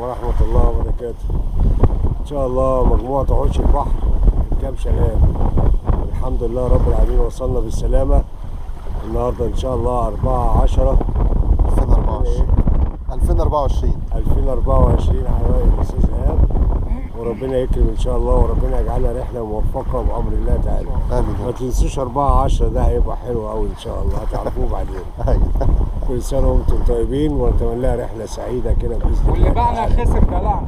ورحمة الله وبركاته. إن شاء الله مجموعة وحوش البحر كام شغال، الحمد لله رب العالمين وصلنا بالسلامة النهاردة إن شاء الله 4/10/2024 حوالي الأستاذ إيهاب، وربنا يكرم إن شاء الله وربنا يجعلها رحلة موفقة بأمر الله تعالى. آمين. ما تنسوش 4/10 ده هيبقى حلو أوي إن شاء الله، هتعرفوه بعدين. كل سنة وأنتم طيبين ونتمنى لها رحلة سعيدة كده بإذن الله. واللي باعنا خسر دلعنا.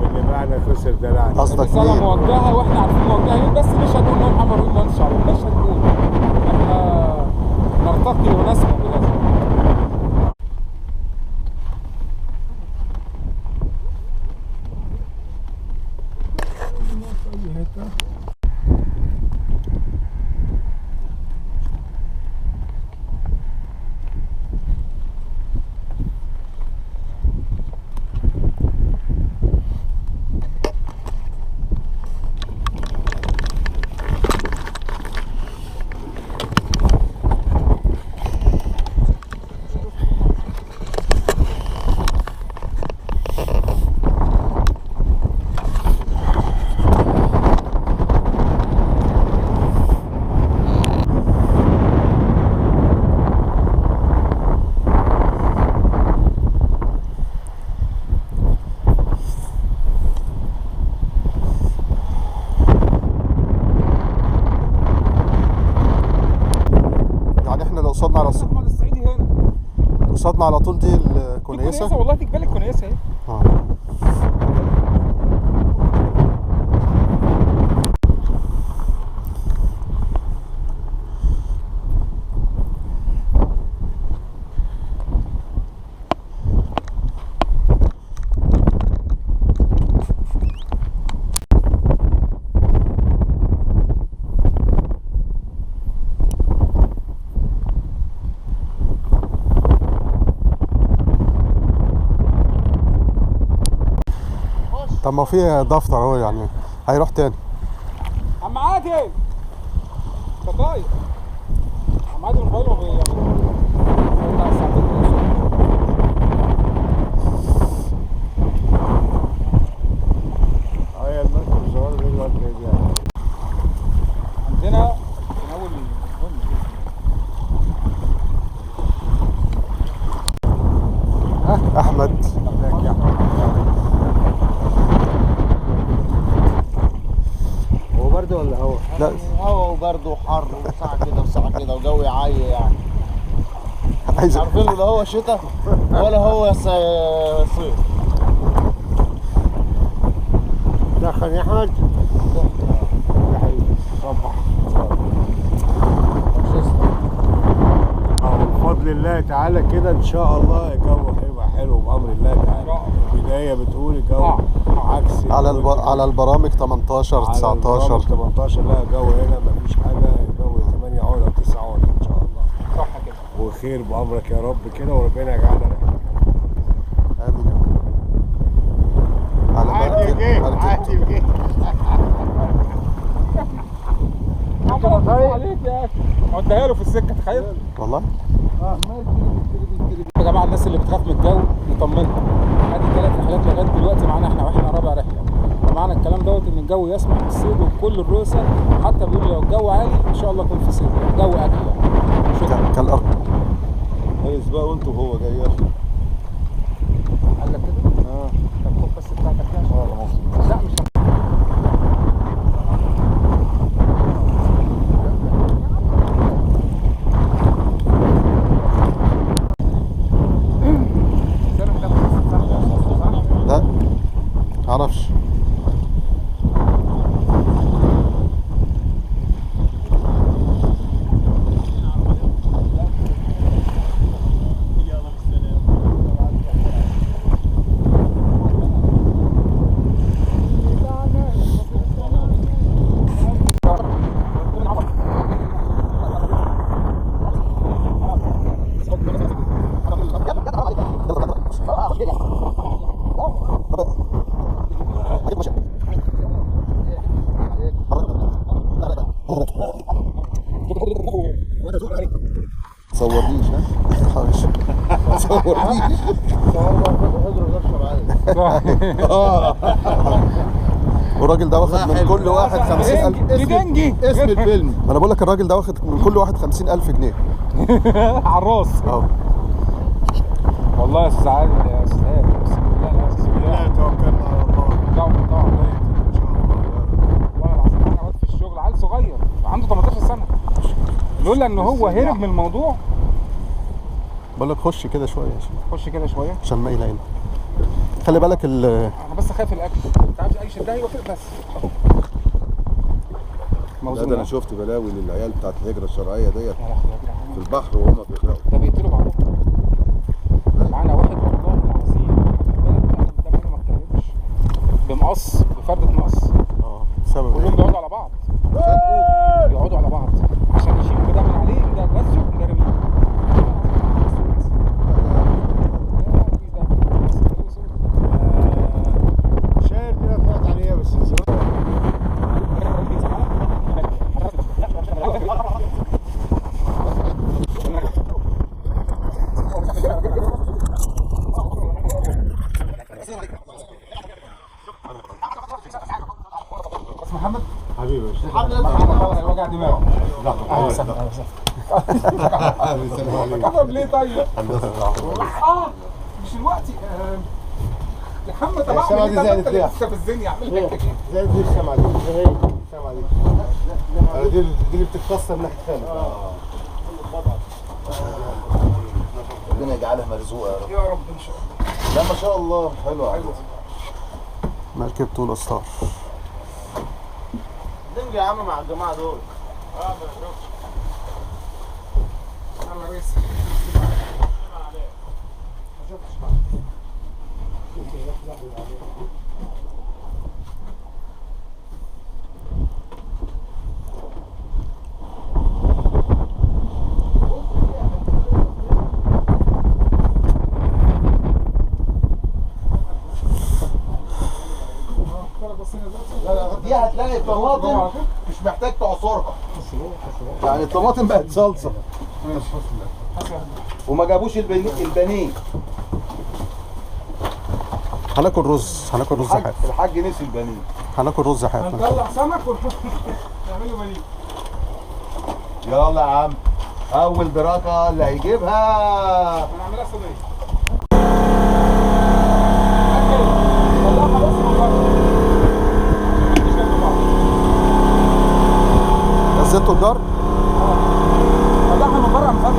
واللي باعنا خسر دلعنا. قصدك رسالة مين؟ موجهة واحنا عارفين موجهة ايه، بس مش هنقول لهم محمد رؤوف مهندس شعبي، مش هنقول. احنا نرتقي ونسمع بلازم. قصادنا على طول دي الكنيسة. والله تقبل الكنيسة اهي. طب ما في دفتر اهو، يعني هيروح تاني. عم عادل انت طاير. عم عادل موبايله ما بيعملش. هي المركب الصغيرة دي دلوقتي جايبها. عندنا في اول احمد هو برد ولا هوا؟ لا هوا وبرد وحر وساعة كده وساعة كده وجو يعيي يعني. عايز عارفين لا هو شتاء ولا هو صيف. دخل يا احمد. يا حبيبي صبح. بفضل الله تعالى كده ان شاء الله الجو هيبقى حلو بامر الله تعالى. البدايه بتقول الجو عكس على البرامج 18 19 18. لا الجو هنا مفيش حاجه، الجو 8 عقد او 9 عقد ان شاء الله. صح كده. وخير بامرك يا رب كده وربنا يجعلنا رحله. امين يا رب. على عادي جه. عليك يا اخي. وديها له في السكه تخيل. والله يا جماعه الناس اللي بتخاف من الجو نطمنها. ادي 3 رحلات لغايه دلوقتي معانا احنا، واحنا رابع رحله. ومعنى الكلام دوت ان الجو يسمح بالصيد وكل الرؤساء حتى بيقولوا لو الجو عالي ان شاء الله يكون في صيد، الجو اكل يعني. شكرا. كالارض. كويس بقى وانتوا وهو جاي. قال لك كده؟ طب خد بس بتاعتك كده. لا مش لا معرفش. تصورنيش ها؟ تصورنيش. تصور بقى اضرب نفسه معايا. والراجل ده واخد من كل واحد 50,000. دنجي اسم الفيلم. ما انا بقول لك الراجل ده واخد من كل واحد 50,000 جنيه. على الراس. والله يا استاذ عادل يا استاذ هاني، اقسم بالله لا اقسم بالله توكلنا على الله. طبعا ان شاء الله. والله العظيم انا وقت في الشغل عيل صغير عنده 18 سنه، لولا ان هو هرب من الموضوع. بقول لك خش كده شويه يا شيخ خش كده شويه عشان ما يلاقينا. خلي بالك انا بس خايف الاكل، انت عارف اي شده يوافق بس. لا ده انا شفت بلاوي للعيال بتاعت الهجره الشرعيه ديت يا لهوي يا جدعان، في البحر وهم بيغرقوا. ده بيقتلوا بعضهم. معانا واحد والله العظيم ده ما اتكلمش بمقص، بفردة مقص، سبب كلهم بيقعدوا على بعض. بيقعدوا على بعض عشان يشيلوا ده من عليه، ده غزه وده رميه. شايل دي طلعت عليها بس زمان. محمد حبيبي وجع دماغ. اهلا وسهلا اهلا وسهلا. طب ليه طيب؟ مش الوقت محمد طبعا السمعة دي زادت ليه؟ لسه في الزني اعمل لك ايه؟ زي دي السمعة دي. السمعة دي. دي اللي بتتكسر ناحية خالد. ربنا يجعلها مرزوقه يا رب. يا رب ان شاء الله. لا ما شاء الله حلوه حلوه. مركب طول استار. دنجي يا عم مع الجماعه دول. يلا يا ريس. دي هتلاقي الطماطم مش محتاج تعصرها. يعني الطماطم بقت صلصه. وما جابوش البانيه. هناكل رز حاف. الحاج نسي البانيه. هناكل رز حاف. هنطلع سمك ونحط نعمله بانيه. يلا يا عم اول درجه اللي هيجيبها. هنعملها صينيه. طلعها بس من بره. نزلتوا الجار؟ طلعها من بره مفتح.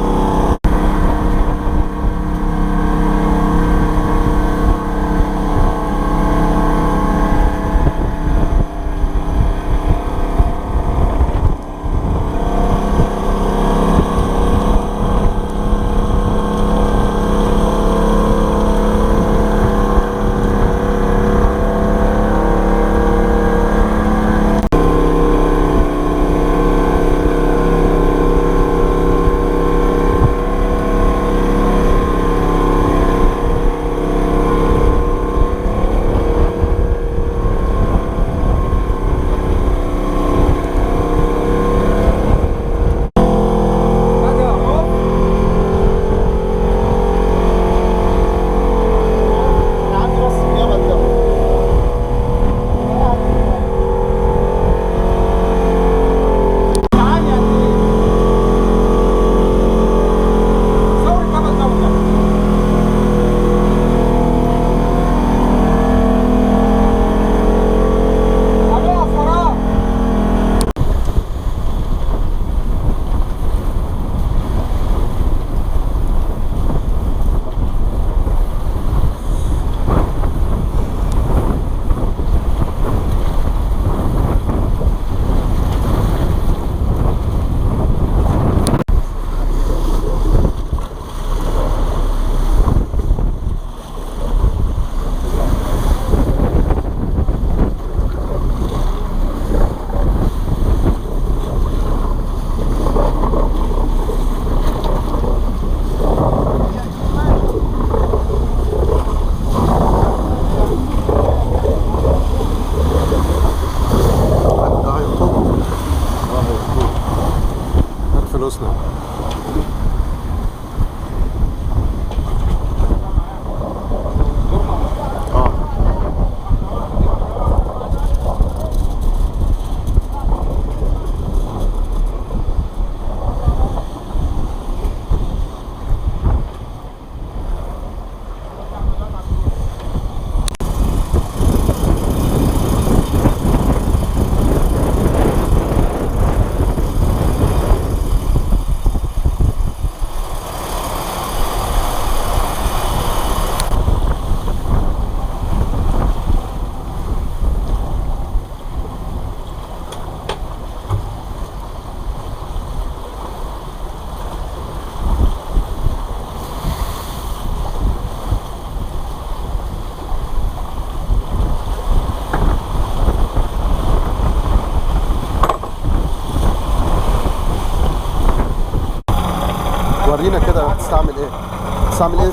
بس اعمل ايه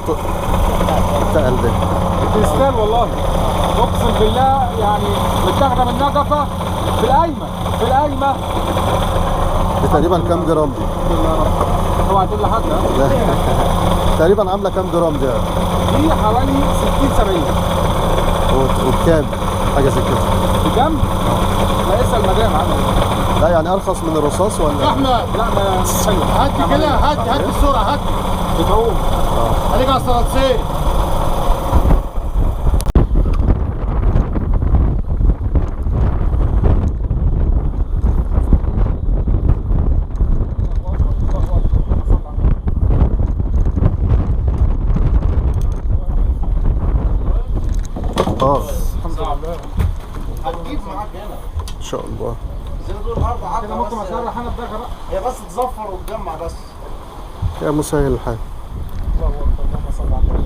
تقل ده؟ تستاهل والله، اقسم بالله يعني متاخده من نجفه في القايمه في القايمه. دي تقريبا كام جرام دي؟ اوعى تقول لحد لا. تقريبا عامله كام جرام دي؟ دي حوالي 60 70. وبكام؟ حاجه زي كده. بجنب؟ لا اسال المدام عامل ايه؟ لا يعني ارخص من الرصاص ولا؟ احمد لا ما حلو. هات كده، هات بسرعه، هات بتعوم. خليك على الصراصير. هتجيب معاك هنا ان شاء الله. زي دول النهارده 10 كده ممكن اسرح انا بدغه بقى. هي بس تزفر وتجمع بس. يا مسهل الحال. اللهم صل على النبي.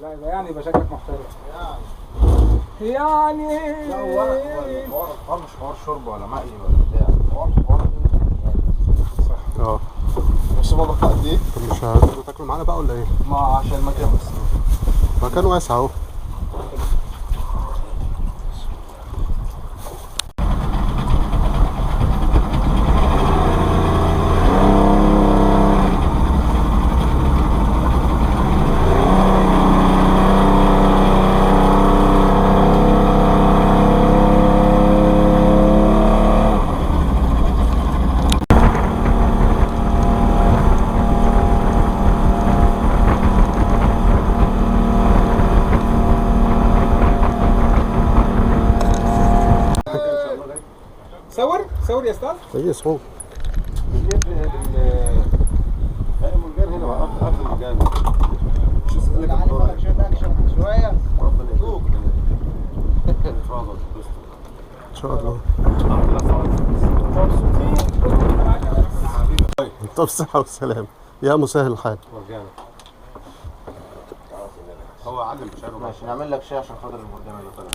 لا يعني يبقى شكلك محترف يعني. لا هو الحوار مش حوار شرب ولا مقلي ولا بتاع، حوار اه بص بابا قد ايه؟ طب مش هتاكلوا تاكلوا معانا بقى ولا ايه؟ ما عشان المكان بس. مكان واسع اهو. صور يا استاذ. كويس اهو. المرجان هنا قبل المرجان. مش اسالك شويه ان شاء الله. طب صحة وسلام. يا مسهل الحال. هو علم بشاره. ماشي نعمل لك شاي عشان خاطر المرجان اللي طلع.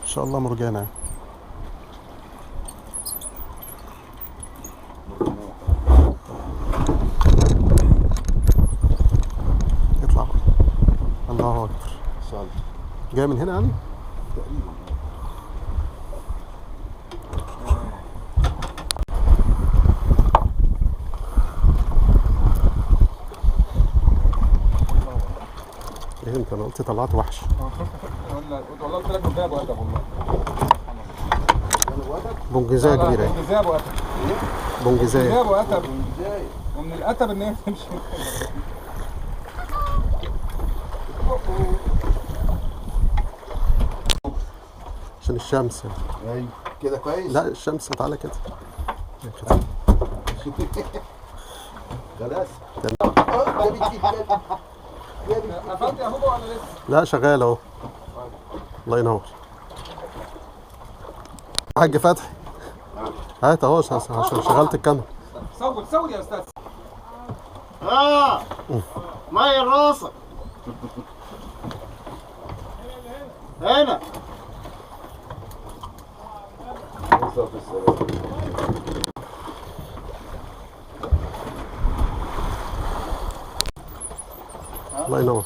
ان شاء الله مرجانة. اطلع. الله اكبر. جاي من هنا يعني؟ ايه انت؟ انا قلت طلعت وحش. والله قلت لك ازاي ابو ادب والله. بونجزايه كبيره. ازاي ابو ادب. بونجزايه. ازاي ابو ادب. ومن الاتب ان هي تمشي. عشان الشمس. ايوه كده كويس. لا الشمس تعالى كده. خلاص. قفلت يا هوبا ولا لسه؟ لا شغال اهو. الله ينور. حاج فتحي هات اهو عشان شغلت الكاميرا. صور يا استاذ. ميه راسك هنا. الله ينور.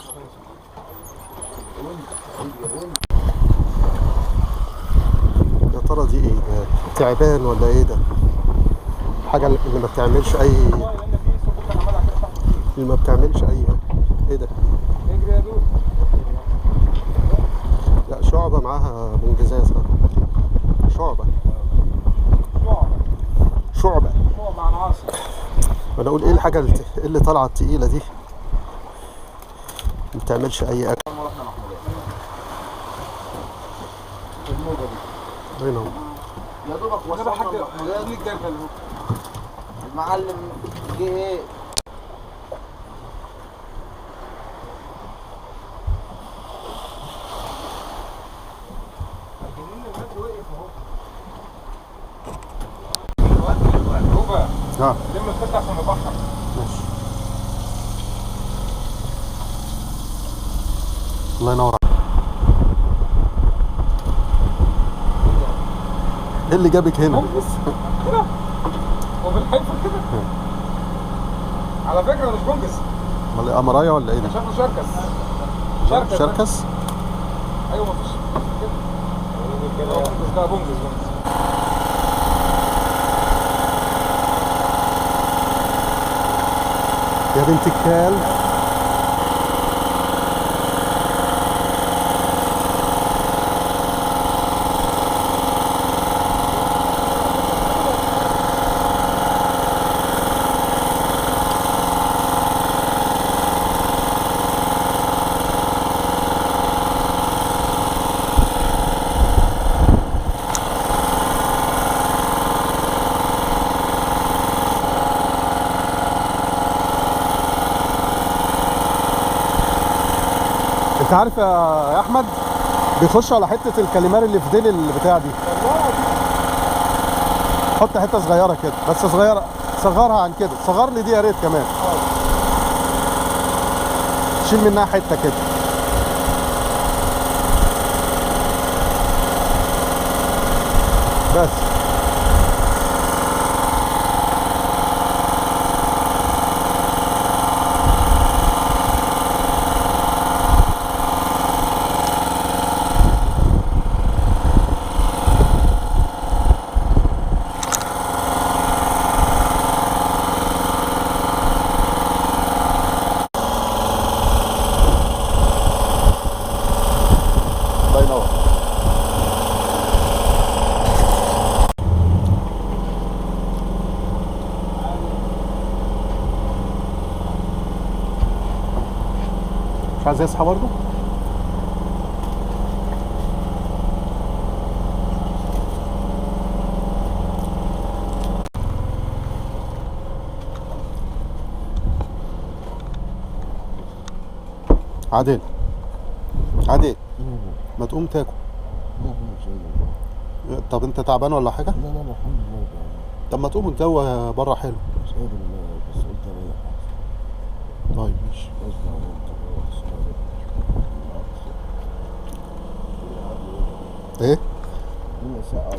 يا ترى دي ايه؟ تعبان ولا ايه ده؟ حاجة اللي ما بتعملش ايه ايه ده؟ اجري يا دود. لا شعبة معاها بونجزاز. شعبة مع العاصر. انا اقول ايه الحاجة اللي طالعة التقيلة دي؟ ما بتعملش اي اكل. الله ينور. يا دوبك ده بقى حاجه وصلنا ليك جاي. معلم جه ايه؟ اه لما الفتح عشان نبحر. ماشي. الله ينور عليك. ايه اللي جابك هنا؟ بس كده وبالحيطه كده. على فكره مش بنجز، امال ايه، قمرايه ولا ايه ده؟ شكله شركس. شركس؟ ايوه مفيش كده بنجز. ده بنجز. يا بنت الكلب. انت عارف يا احمد بيخشوا على حته الكاليماري اللي في ديل البتاع دي. حط حته صغيره كده بس صغيره، صغرها عن كده، صغر لي دي يا ريت كمان. شيل منها حته كده. بس الله ينور. مش عايز يصحى برضه؟ عادل عادل ما تقوم تاكل. طب انت تعبان ولا حاجه؟ لا لا الحمد لله. طب ما تقوم، الجو بره حلو. مش قادر بس قلت اريح. طيب ماشي. ايه؟ الدنيا ساقعة.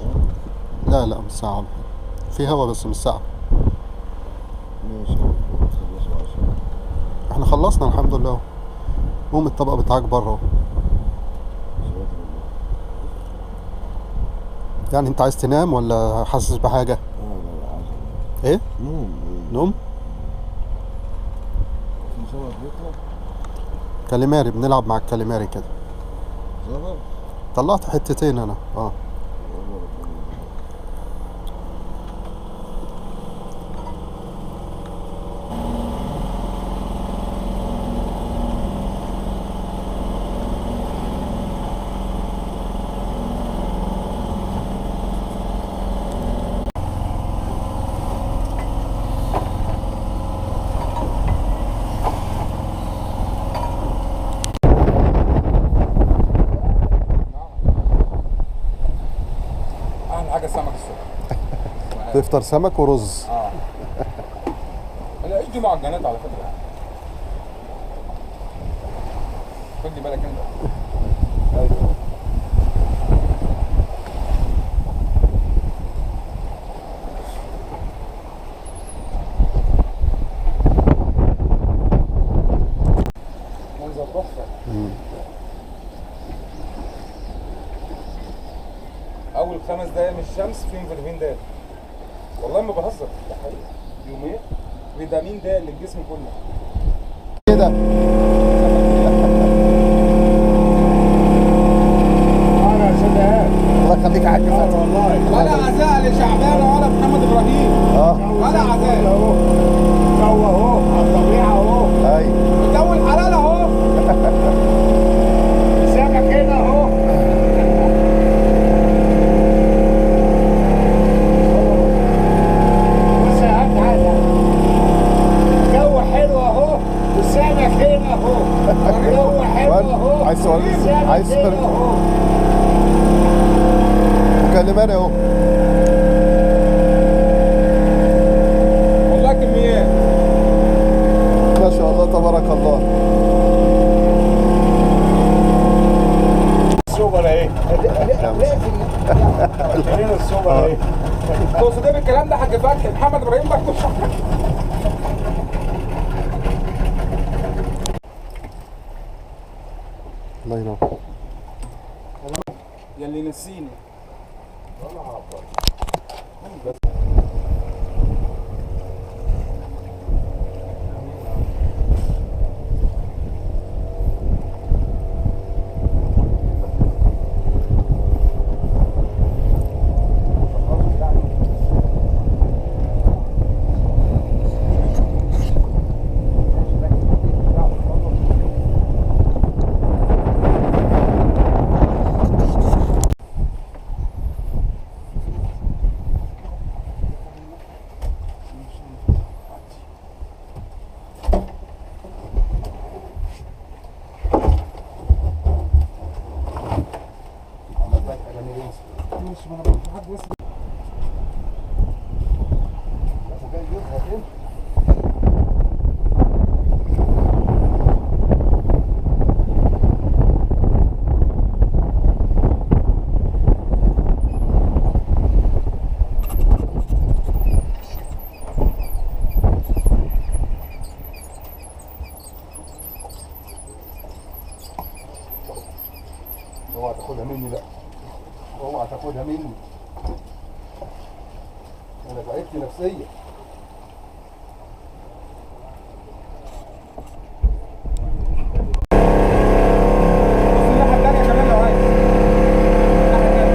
لا لا مش ساعة ولا حاجة. في هوا بس مش ساعة. ماشي. احنا خلصنا الحمد لله. قوم الطبق بتاعك بره اهو. يعني انت عايز تنام ولا حاسس بحاجة؟ لا عايز ايه؟ نوم. نوم؟ في سمك بيطلع. كاليماري، بنلعب مع الكاليماري كده. زغر. طلعت حتتين انا. احلى حاجه السمك الصبح. تفطر سمك ورز. العيش دي معجنات على فكره. خد بالك انت. ايوه. منظر تحفه. اول 5 دقايق من الشمس فيهم فيتامين د. والله ما بهزر، ده حقيقي. يومين فيتامين د للجسم كله. كده انا سداد. الله يخليك يا حاج فتحي. والله. ولا عزاء لشعبان ولا محمد ابراهيم. ولا عزاء. جو اهو على الطبيعه اهو. ايوه الجو الحلال اهو. سمك هنا اهو. بص يا هات تعالى. مكلماني اهو. والله كميات ما شاء الله تبارك الله. السوبر اهي. شايلين السوبر اهي. تقصد ايه بالكلام ده يا حاج فتحي؟ محمد ابراهيم مكتوب. الله ينور. يا اللي نسيني. اوعى تاخدها مني بقى، اوعى تاخدها مني، انا تعبت نفسيا. الناحية التانية كمان لو عايز. الناحية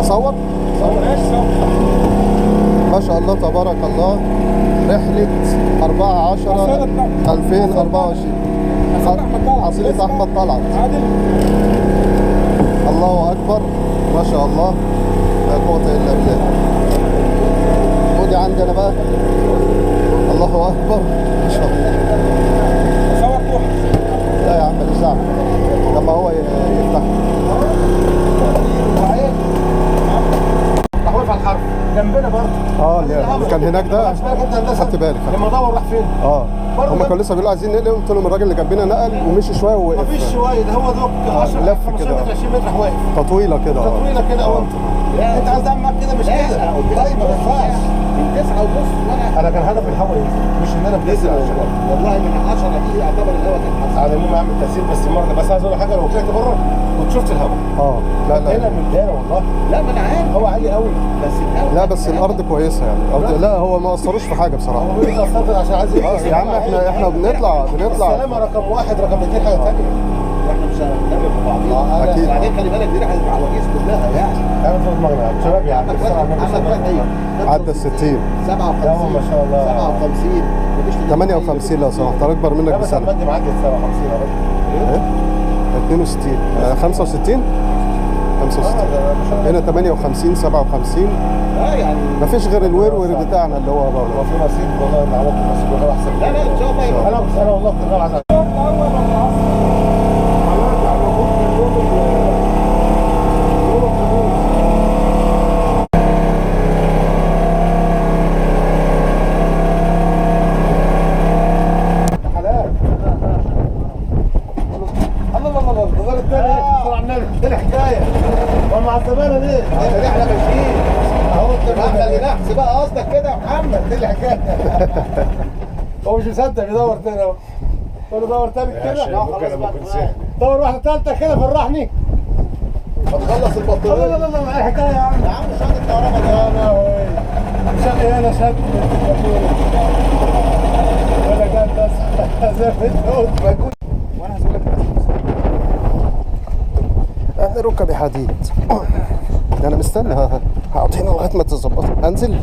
اصور. ما شاء الله تبارك الله. رحلة 4/10/2024 حصيلة أحمد طلعت. الله أكبر ما شاء الله لا قوة إلا بالله. ودي عندنا بقى الله أكبر ما شاء الله. لا يا عم ماليش دعوة لما هو يفتح. راح واقف على الحرف جنبنا برضه. اللي كان هناك ده خدت بالي. لما ادور راح فين؟ هم كانوا لسه بيقولوا عايزين نقل، قلت لهم الراجل اللي جنبنا نقل ومشي شويه ووقف. مفيش شويه، ده هو دوك 10 لف 15 كده. متر 20 متر راح واقف. تطويله كده. تطويله كده اهو. انت عايز تعمل معاك كده مش كده؟ طيب ما ينفعش. من 9:30 انا كان هدفي الهوا ينزل مش ان انا بنزل على الشباب. والله من 10 دي يعتبر الهواء كان حصل. على العموم اعمل تاثير بس مره، بس عايز اقول لك حاجه، لو طلعت بره كنت شفت الهوا. لا هنا من دايره والله. لا ما انا عارف هو عالي قوي بس الهواء لا بس الارض كويسه يعني الارض. لا هو ما اثروش في حاجه بصراحه. هو بيقول لك اصلا عشان عايز يا عم احنا بنطلع السلامه رقم واحد، رقم اثنين حاجه ثانيه. واحنا مش هنتكلم في بعضينا. اكيد. بعدين خلي بالك دي رحله العواجيز كلها يعني. انا في دماغنا شباب يعني محمد فتحي عدى ال 60 57 ما شاء الله 57 58 لو سمحت اكبر منك لا بس بسنه. المادي معدي 57 يا راجل. 62 65 65 هنا 58 57. اه يعني مفيش غير الورور بتاعنا اللي هو لو بره. في نصيب والله ان عملت نصيب والله احسن. لا لا ان شاء الله يبقى. انا والله كنت عايز مع الزمانه دي احنا ماشيين اهو انت محمد نحس بقى قصدك كده يا محمد. دي الحكايه. هو مش مصدق بيدور تاني اهو. قول له دور تاني كده. لا خلاص بقى دور واحده ثالثه كده فرحني. هتخلص البطاريه. لا لا لا لا الحكايه يا عم. يا عم شاد الكهرباء ده. عشان انا شاد ولا جاب بس زي ما انت قلت وانا هسوي لك انا ركبي حديد. انا مستني هقعد هنا لغايه ما تظبط انزل.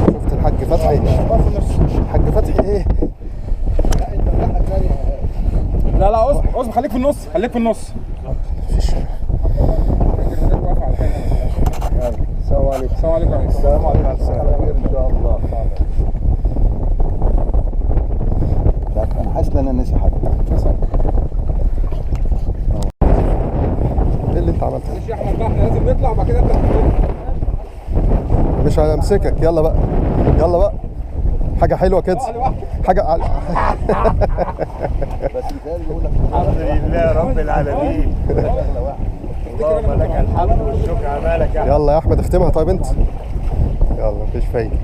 شفت الحاج فتحي؟ الحاج فتحي ايه؟ لا لا اصبر خليك في النص خليك في النص. السلام عليكم. السلام عليكم. السلام عليكم. على خير ان شاء الله. انا حاسس ان انا ناسي حد. ايه اللي انت عملته؟ ماشي يا احمد بقى، احنا لازم نطلع وبعد كده انت تنزل. مش هنمسكك. يلا بقى يلا بقى. حاجه حلوه كده. حاجه بس مثال يقول لك الحمد لله رب العالمين. اللهم لك الحمد والشكر على مالك يا يلا يا احمد اختمها. طيب انت يلا مفيش فايده.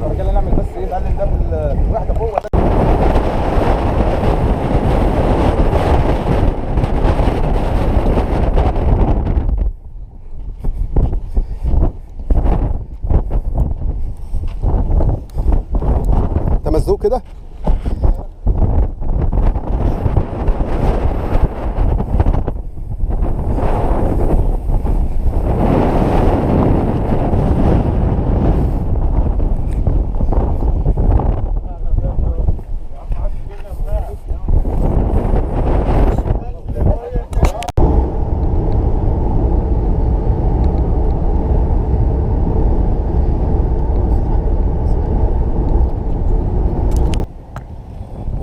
الرجاله نعمل بس ايه؟ تعلم ده في الوحده فوق. انت مزنوق كده.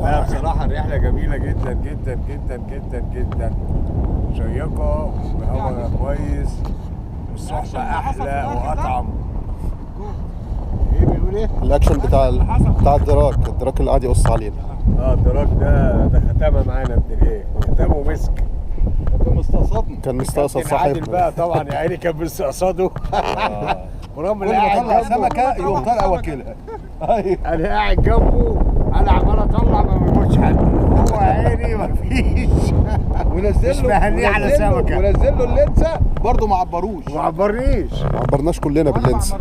لا بصراحة الرحلة جميلة جدا جدا جدا جدا جدا، شيقة وهواء كويس والصحبة أحلى وأطعم. إيه بيقول إيه؟ الاكشن بتاع الدراك اللي قاعد يقص علينا. الدراك ده ختمة معانا ابن الإيه؟ ختمه مسك. كان مستقصدني. كان مستقصد كابتن عادل صاحبنا. بقى طبعا يا عيني كان مستقصده. ورغم كل اللي ما قاعد طلع جنبه سمكه يقوم طالع واكلها. ايوه انا قاعد جنبه، انا عمال اطلع ما بيموتش حد، هو عيني مفيش. ونزل مش له مهنيه على سمكه ونزل له اللينسه برضه ما عبروش. ما عبرنيش. ما عبرناش كلنا باللينس.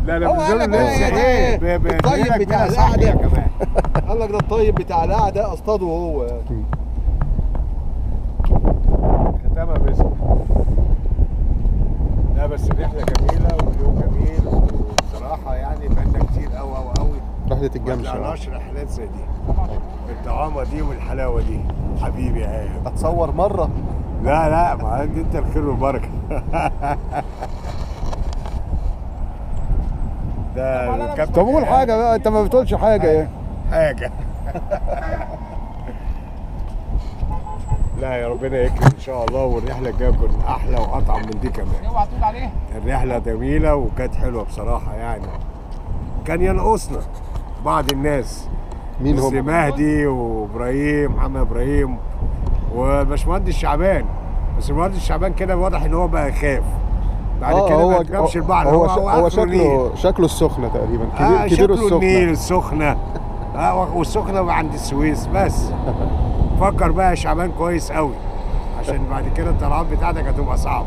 لا لا هو بنزل قال لك لسه ايه الطيب بتاع القعده كمان. قال لك ده الطيب بتاع القعده اصطاده هو. ختمها مسك. لا بس الرحله جميله واليوم جميل، وبصراحه يعني بقالنا كتير قوي قوي قوي رحله ما الجمشه. طلعناش رحلات زي دي بالطعامه دي والحلاوه دي. حبيبي يا ايه. اتصور مره. لا ما عندي انت الخير والبركه. ده الكابتن. طب قول حاجه بقى. انت ما بتقولش حاجه ايه؟ حاجه. لا يا ربنا يكرم ان شاء الله، والرحله الجايه تكون احلى واطعم من دي كمان. اوعى تقول عليه. الرحله جميله وكانت حلوه بصراحه يعني. كان ينقصنا بعض الناس. مين بس هم؟ مهدي وابراهيم، محمد ابراهيم وباشمهندس شعبان. بس المهندس شعبان كده واضح ان هو بقى يخاف بعد كده ما يركبش البحر. هو آخره النيل. شكله السخنه تقريبا. كبير شكله السخنه. النيل السخنه. والسخنه عند السويس بس. فكر بقى يا شعبان كويس قوي، عشان بعد كده الطلعات بتاعتك هتبقى صعبه.